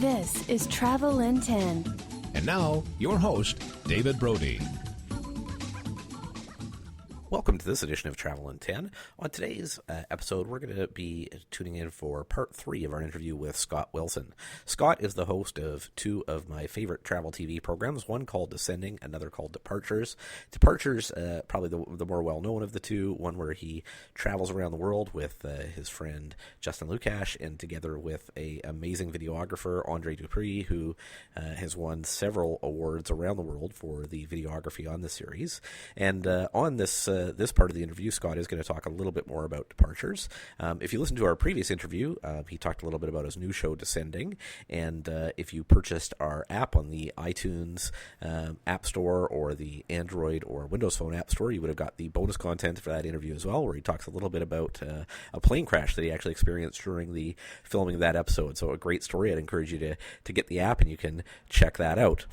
This is Travel in 10. And now, your host, David Brody. Welcome to this edition of Travel in 10. On today's episode, we're going to be tuning in for part 3 of our interview with Scott Wilson. Scott is the host of two of my favorite travel TV programs, one called Descending, another called Departures. Departures, probably the more well-known of the two, one where he travels around the world with his friend Justin Lukach, and together with an amazing videographer, Andre Dupuis, who has won several awards around the world for the videography on the series. And on this part of the interview, Scott is going to talk a little bit more about Departures. If you listen to our previous interview, he talked a little bit about his new show, Descending, and if you purchased our app on the iTunes App Store or the Android or Windows Phone App Store, you would have got the bonus content for that interview as well, where he talks a little bit about a plane crash that he actually experienced during the filming of that episode. So a great story. I'd encourage you to get the app, and you can check that out.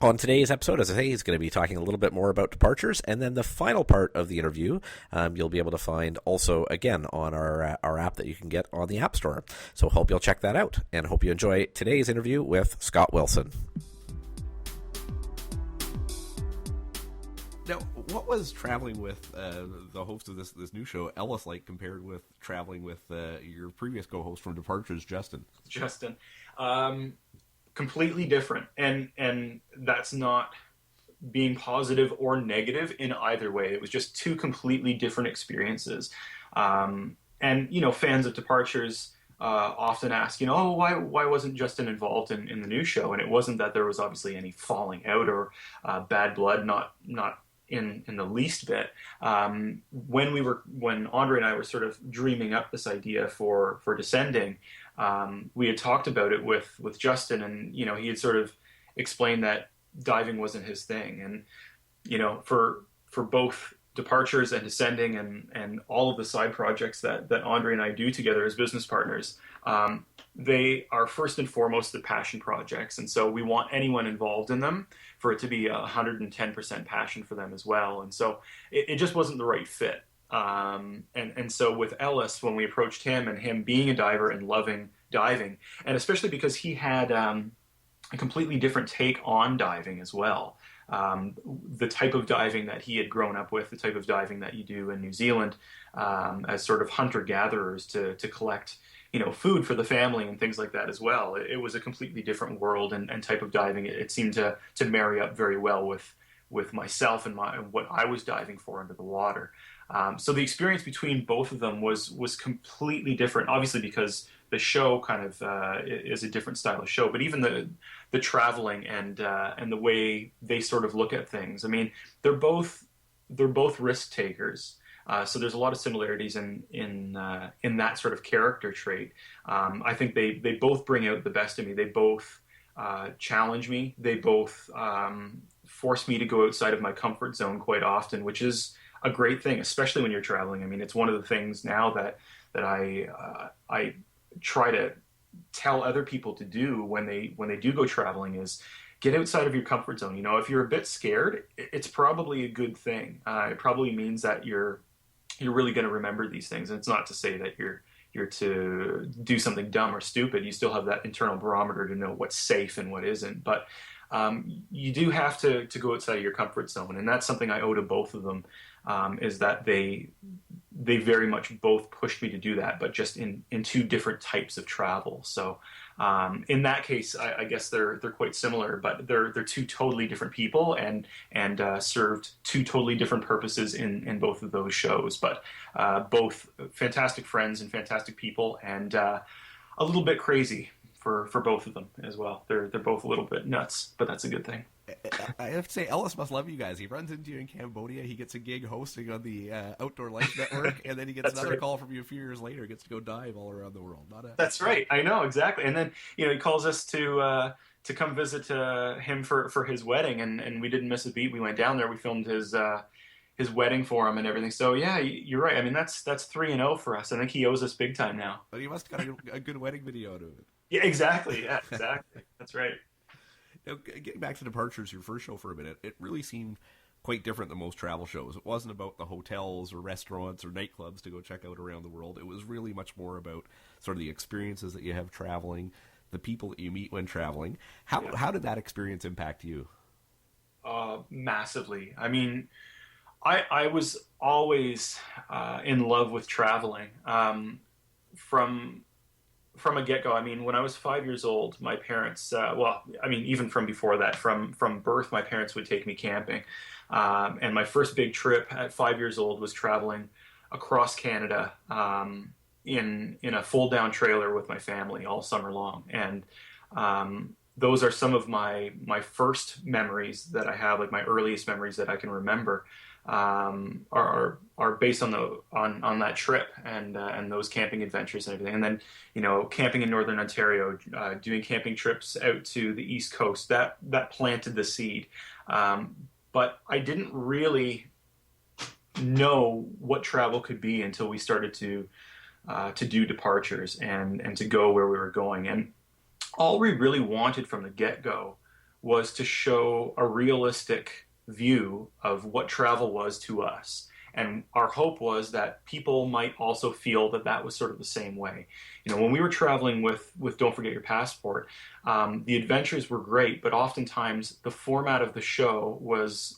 On today's episode, as I say, he's going to be talking a little bit more about Departures, and then the final part of the interview you'll be able to find also, again, on our app that you can get on the App Store. So hope you'll check that out, and hope you enjoy today's interview with Scott Wilson. Now, what was traveling with the host of this new show, Ellis, like compared with traveling with your previous co-host from Departures, Justin? Completely different, and that's not being positive or negative in either way. It was just two completely different experiences. And fans of Departures often ask, why wasn't Justin involved in the new show? And it wasn't that there was obviously any falling out or bad blood, not in the least bit. When Andre and I were sort of dreaming up this idea for Descending, we had talked about it with Justin, and he had sort of explained that diving wasn't his thing, and for both Departures and Descending and all of the side projects that Andre and I do together as business partners, they are first and foremost the passion projects, and so we want anyone involved in them for it to be 110% passion for them as well, and so it just wasn't the right fit. And so with Ellis, when we approached him, and him being a diver and loving diving, and especially because he had a completely different take on diving as well, the type of diving that he had grown up with, the type of diving that you do in New Zealand as sort of hunter-gatherers to collect food for the family and things like that as well. It was a completely different world and type of diving. It seemed to marry up very well with myself and what I was diving for under the water. So the experience between both of them was completely different, obviously because the show kind of is a different style of show, but even the traveling and the way they sort of look at things. I mean, they're both risk takers. So there's a lot of similarities in that sort of character trait. I think they both bring out the best in me. They both challenge me. They both force me to go outside of my comfort zone quite often, which is a great thing, especially when you're traveling. I mean, it's one of the things now that I try to tell other people to do when they do go traveling is get outside of your comfort zone. If you're a bit scared, it's probably a good thing. It probably means that you're really going to remember these things. And it's not to say that you're to do something dumb or stupid. You still have that internal barometer to know what's safe and what isn't. But you do have to go outside of your comfort zone. And that's something I owe to both of them, is that they very much both pushed me to do that, but just in two different types of travel. So in that case, I guess they're quite similar, but they're two totally different people and served two totally different purposes in both of those shows. But both fantastic friends and fantastic people, and a little bit crazy for both of them as well. They're both a little bit nuts, but that's a good thing. I have to say, Ellis must love you guys. He runs into you in Cambodia. He gets a gig hosting on the Outdoor Life Network, and then he gets another call from you a few years later. Gets to go dive all around the world. That's right. I know, exactly. And then he calls us to come visit him for his wedding, and we didn't miss a beat. We went down there. We filmed his wedding for him and everything. So yeah, you're right. I mean, that's 3-0 for us. I think he owes us big time now. But he must have got a good wedding video out of it. Yeah, exactly. Yeah, exactly. That's right. Now, getting back to Departures, your first show for a minute, it really seemed quite different than most travel shows. It wasn't about the hotels or restaurants or nightclubs to go check out around the world. It was really much more about sort of the experiences that you have traveling, the people that you meet when traveling. How did that experience impact you? Massively. I mean, I was always in love with traveling from a get-go. I mean, when I was 5 years old, my parents, well, I mean, even from before that, from birth, my parents would take me camping. And my first big trip at 5 years old was traveling across Canada in a fold-down trailer with my family all summer long. And those are some of my first memories that I have, like my earliest memories that I can remember, are based on that trip and those camping adventures and everything. And then, you know, camping in Northern Ontario, doing camping trips out to the East Coast, that planted the seed. But I didn't really know what travel could be until we started to do departures and to go where we were going. And all we really wanted from the get-go was to show a realistic view of what travel was to us. And our hope was that people might also feel that that was sort of the same way. You know, when we were traveling with Don't Forget Your Passport, the adventures were great, but oftentimes the format of the show was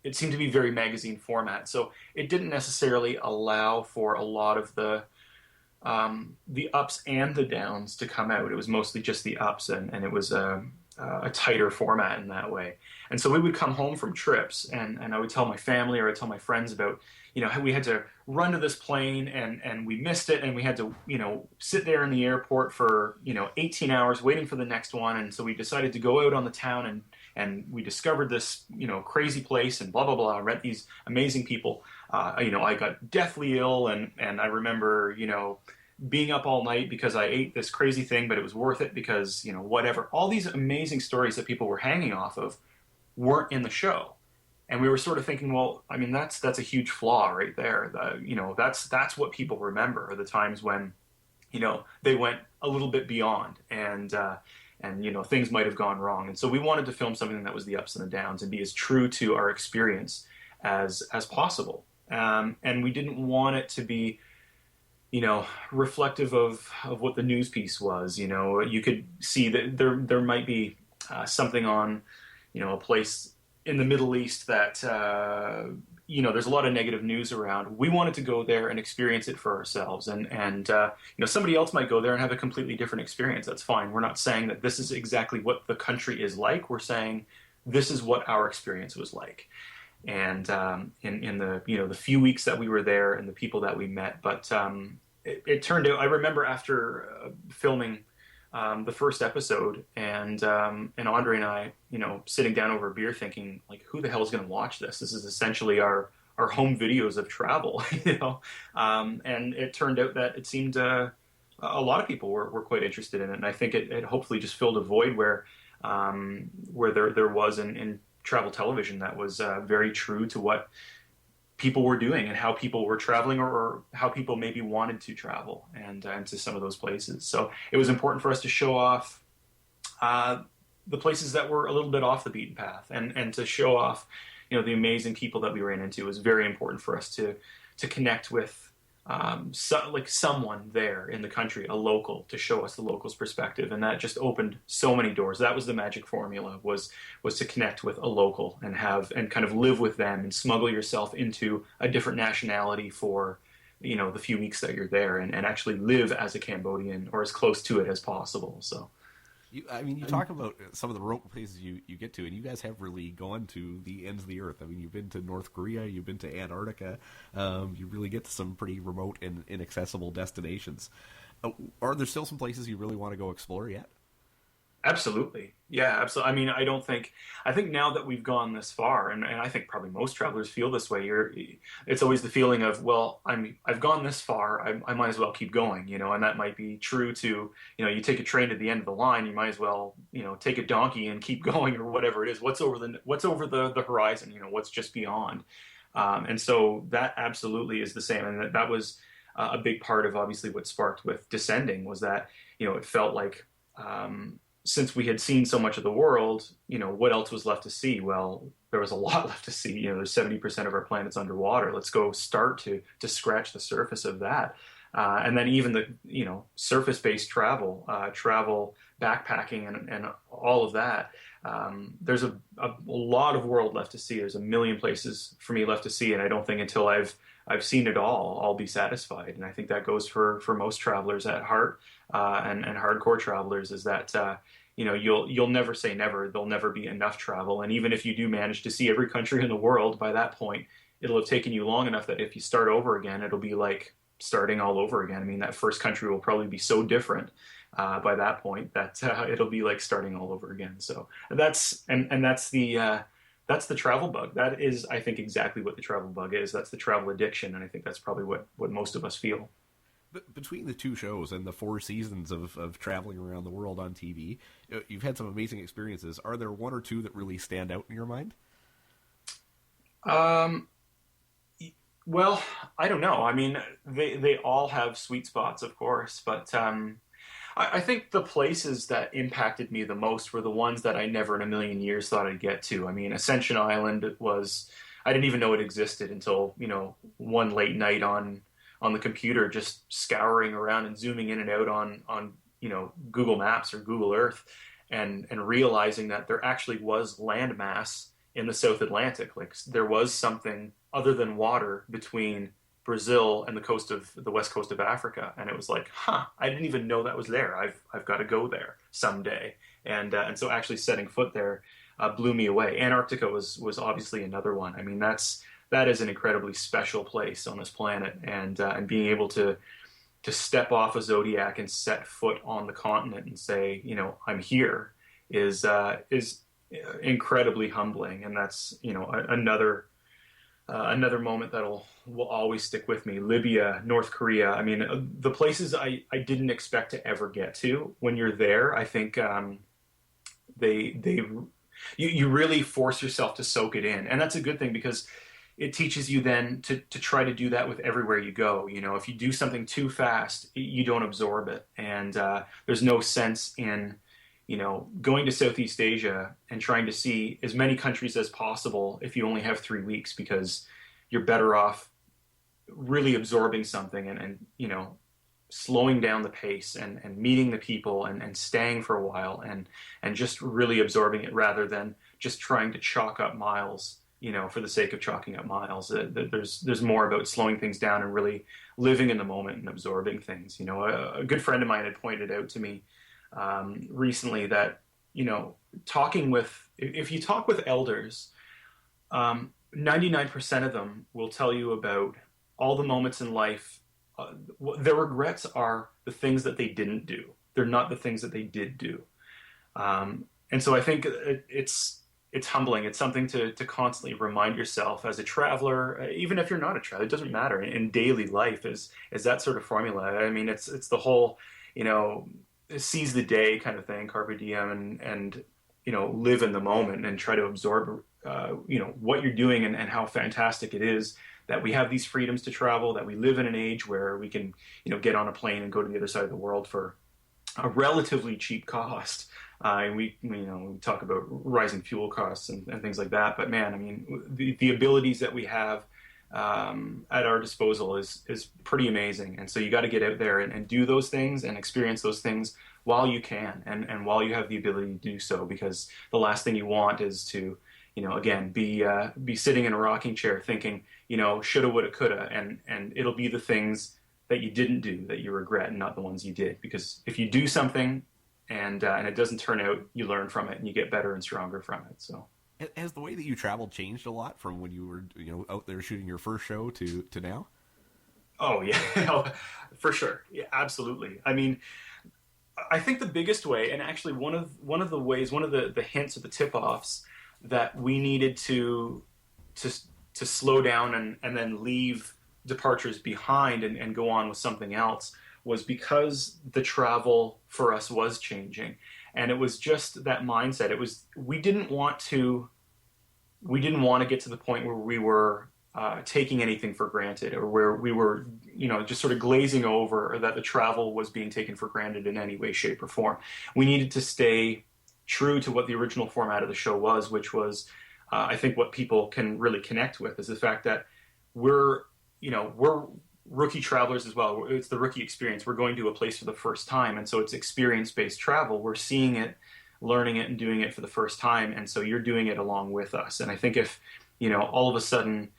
it seemed to be very magazine format. So it didn't necessarily allow for a lot of the ups and the downs to come out. It was mostly just the ups, and it was a tighter format in that way. And so we would come home from trips, and I would tell my family or I'd tell my friends about, you know, how we had to run to this plane and we missed it, and we had to, you know, sit there in the airport for, you know, 18 hours waiting for the next one. And so we decided to go out on the town and we discovered this, you know, crazy place and blah, blah, blah, met these amazing people. You know, I got deathly ill, and I remember, you know, being up all night because I ate this crazy thing, but it was worth it because, you know, whatever. All these amazing stories that people were hanging off of weren't in the show. And we were sort of thinking, well, I mean, that's a huge flaw right there. You know, that's what people remember are the times when, you know, they went a little bit beyond and you know, things might have gone wrong. And so we wanted to film something that was the ups and the downs and be as true to our experience as possible. And we didn't want it to be, you know, reflective of what the news piece was. You know, you could see that there might be something on, you know, a place in the Middle East that, you know, there's a lot of negative news around. We wanted to go there and experience it for ourselves. And you know, somebody else might go there and have a completely different experience. That's fine. We're not saying that this is exactly what the country is like. We're saying this is what our experience was like. And in the, you know, the few weeks that we were there and the people that we met. But it turned out, I remember after filming the first episode and Andre and I, you know, sitting down over a beer thinking, like, who the hell is going to watch this? This is essentially our home videos of travel, you know? And it turned out that it seemed a lot of people were quite interested in it. And I think it hopefully just filled a void where there was in travel television that was very true to what people were doing and how people were traveling or how people maybe wanted to travel and to some of those places. So it was important for us to show off the places that were a little bit off the beaten path and to show off, you know, the amazing people that we ran into. It was very important for us to connect with someone there in the country, a local, to show us the local's perspective, and that just opened so many doors. That was the magic formula, was to connect with a local and kind of live with them and smuggle yourself into a different nationality for, you know, the few weeks that you're there and actually live as a Cambodian or as close to it as possible. So. You talk about some of the remote places you get to, and you guys have really gone to the ends of the earth. I mean, you've been to North Korea, you've been to Antarctica. You really get to some pretty remote and inaccessible destinations. Are there still some places you really want to go explore yet? Absolutely. Yeah, absolutely. I mean, I think now that we've gone this far, and I think probably most travelers feel this way, it's always the feeling of, well, I've gone this far, I might as well keep going, you know, and that might be true to, you know, you take a train to the end of the line, you might as well, you know, take a donkey and keep going or whatever it is. What's over the horizon, you know, what's just beyond. And so that absolutely is the same. And that was a big part of obviously what sparked with Descending was that, you know, it felt like, since we had seen so much of the world, you know, what else was left to see? Well, there was a lot left to see. You know, there's 70% of our planet's underwater. Let's go start to scratch the surface of that. And then even the, surface-based travel, backpacking and all of that. There's a lot of world left to see. There's a million places for me left to see, and I don't think until I've seen it all, I'll be satisfied. And I think that goes for most travelers at heart, and hardcore travelers, is that you'll never say never. There'll never be enough travel, and even if you do manage to see every country in the world, by that point, it'll have taken you long enough that if you start over again, it'll be like starting all over again. I mean, that first country will probably be so different by that point that it'll be like starting all over again. So that's the travel bug. That is, I think, exactly what the travel bug is. That's the travel addiction, and I think that's probably what most of us feel. But between the two shows and the 4 seasons of traveling around the world on TV, you've had some amazing experiences. Are there one or two that really stand out in your mind? Well, I don't know. I mean, they all have sweet spots, of course, but I think the places that impacted me the most were the ones that I never in a million years thought I'd get to. I mean, Ascension Island I didn't even know it existed until, one late night on the computer, just scouring around and zooming in and out on Google Maps or Google Earth, and realizing that there actually was landmass in the South Atlantic. Like, there was something other than water between Brazil and the west coast of Africa, and it was like, I didn't even know that was there. I've got to go there someday, and so actually setting foot there blew me away. Antarctica was obviously another one. I mean, that is an incredibly special place on this planet, and being able to step off a Zodiac and set foot on the continent and say, I'm here, is incredibly humbling, and that's another moment will always stick with me. Libya, North Korea. I mean, the places I didn't expect to ever get to. When you're there, I think you really force yourself to soak it in, and that's a good thing, because it teaches you then to try to do that with everywhere you go. If you do something too fast, you don't absorb it, and there's no sense in going to Southeast Asia and trying to see as many countries as possible if you only have 3 weeks, because you're better off really absorbing something and slowing down the pace and meeting the people and staying for a while and just really absorbing it, rather than just trying to chalk up miles, for the sake of chalking up miles. There's more about slowing things down and really living in the moment and absorbing things. A good friend of mine had pointed out to me recently that, if you talk with elders, 99% of them will tell you about all the moments in life. Their regrets are the things that they didn't do. They're not the things that they did do. And so I think it's humbling. It's something to constantly remind yourself as a traveler, even if you're not a traveler, it doesn't matter. In daily life is that sort of formula. I mean, it's the whole, seize the day kind of thing, carpe diem, and live in the moment and try to absorb what you're doing and how fantastic it is that we have these freedoms to travel, that we live in an age where we can get on a plane and go to the other side of the world for a relatively cheap cost. And we talk about rising fuel costs and things like that, but man, I mean, the abilities that we have at our disposal is pretty amazing. And so you got to get out there and do those things and experience those things while you can, and while you have the ability to do so, because the last thing you want is to, again, be sitting in a rocking chair thinking, shoulda, woulda, coulda, and it'll be the things that you didn't do that you regret, and not the ones you did. Because if you do something and it doesn't turn out, you learn from it and you get better and stronger from it. So. Has the way that you traveled changed a lot from when you were, out there shooting your first show to now? Oh yeah, for sure. Yeah, absolutely. I mean, I think the biggest way, and actually one of the ways, one of the hints or the tip-offs that we needed to slow down and then leave departures behind and go on with something else, was because the travel for us was changing. And it was just that mindset. We didn't want to get to the point where we were taking anything for granted, or where we were, just sort of glazing over, or that the travel was being taken for granted in any way, shape, or form. We needed to stay true to what the original format of the show was, which was, I think what people can really connect with is the fact that we're rookie travelers as well. It's the rookie experience. We're going to a place for the first time, and so it's experience-based travel. We're seeing it, learning it, and doing it for the first time, and so you're doing it along with us. And I think if, all of a sudden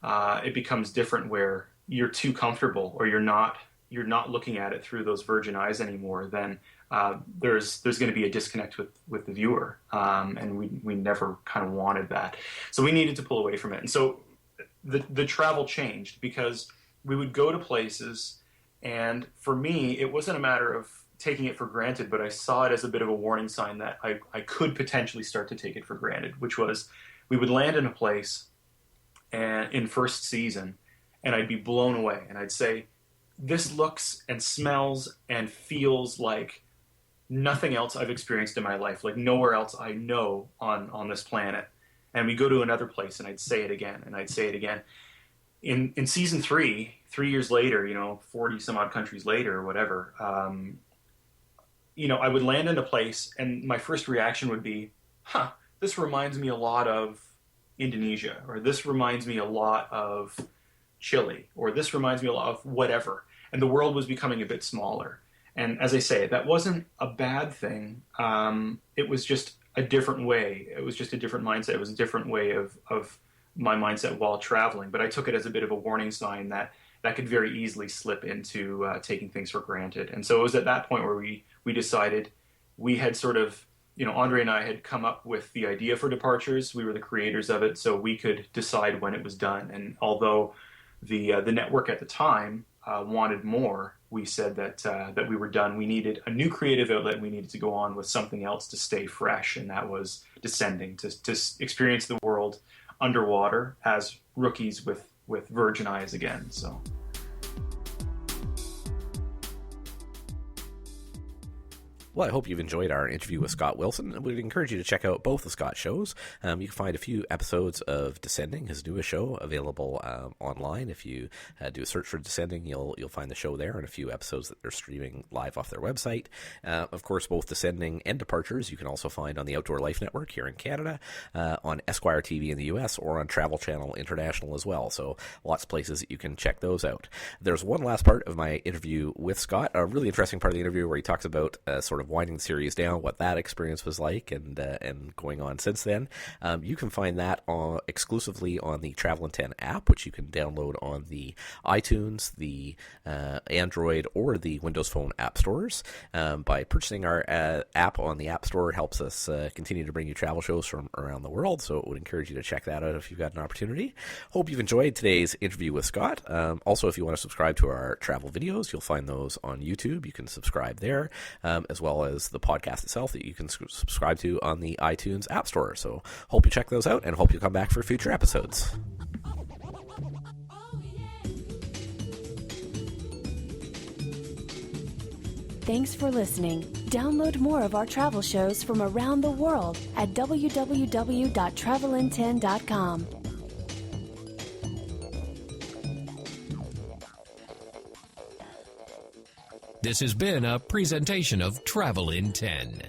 it becomes different where you're too comfortable or you're not looking at it through those virgin eyes anymore, then there's going to be a disconnect with the viewer, and we never kind of wanted that. So we needed to pull away from it. And so the travel changed because we would go to places, and for me, it wasn't a matter of taking it for granted, but I saw it as a bit of a warning sign that I could potentially start to take it for granted, which was we would land in a place and in first season, and I'd be blown away, and I'd say, this looks and smells and feels like nothing else I've experienced in my life, like nowhere else I know on this planet. And we go to another place, and I'd say it again, and I'd say it again. In season 3 years later, 40 some odd countries later or whatever, I would land in a place, and my first reaction would be, this reminds me a lot of Indonesia, or this reminds me a lot of Chile, or this reminds me a lot of whatever. And the world was becoming a bit smaller. And as I say, that wasn't a bad thing. It was just a different way. It was just a different mindset. It was a different way of my mindset while traveling. But I took it as a bit of a warning sign that could very easily slip into taking things for granted. And so it was at that point where we decided, we had sort of, Andre and I had come up with the idea for Departures. We were the creators of it, so we could decide when it was done. And although the network at the time wanted more, we said that we were done. We needed a new creative outlet. We needed to go on with something else to stay fresh, and that was Descending, to experience the world underwater as rookies with virgin eyes again. So. Well, I hope you've enjoyed our interview with Scott Wilson. We'd encourage you to check out both of Scott's shows. You can find a few episodes of Descending, his newest show, available online. If you do a search for Descending, you'll find the show there, and a few episodes that they're streaming live off their website. Of course, both Descending and Departures you can also find on the Outdoor Life Network here in Canada, on Esquire TV in the US, or on Travel Channel International as well. So lots of places that you can check those out. There's one last part of my interview with Scott, a really interesting part of the interview where he talks about sort of winding the series down, what that experience was like, and going on since then. You can find that exclusively on the Travel in 10 app, which you can download on the iTunes, the Android, or the Windows Phone app stores. By purchasing our app on the App Store, it helps us continue to bring you travel shows from around the world, so it would encourage you to check that out if you've got an opportunity. Hope you've enjoyed today's interview with Scott. Also, if you want to subscribe to our travel videos, you'll find those on YouTube. You can subscribe there, as well as the podcast itself that you can subscribe to on the iTunes App Store. So hope you check those out, and hope you'll come back for future episodes. Thanks for listening. Download more of our travel shows from around the world at www.travelin10.com. This has been a presentation of Travel in 10.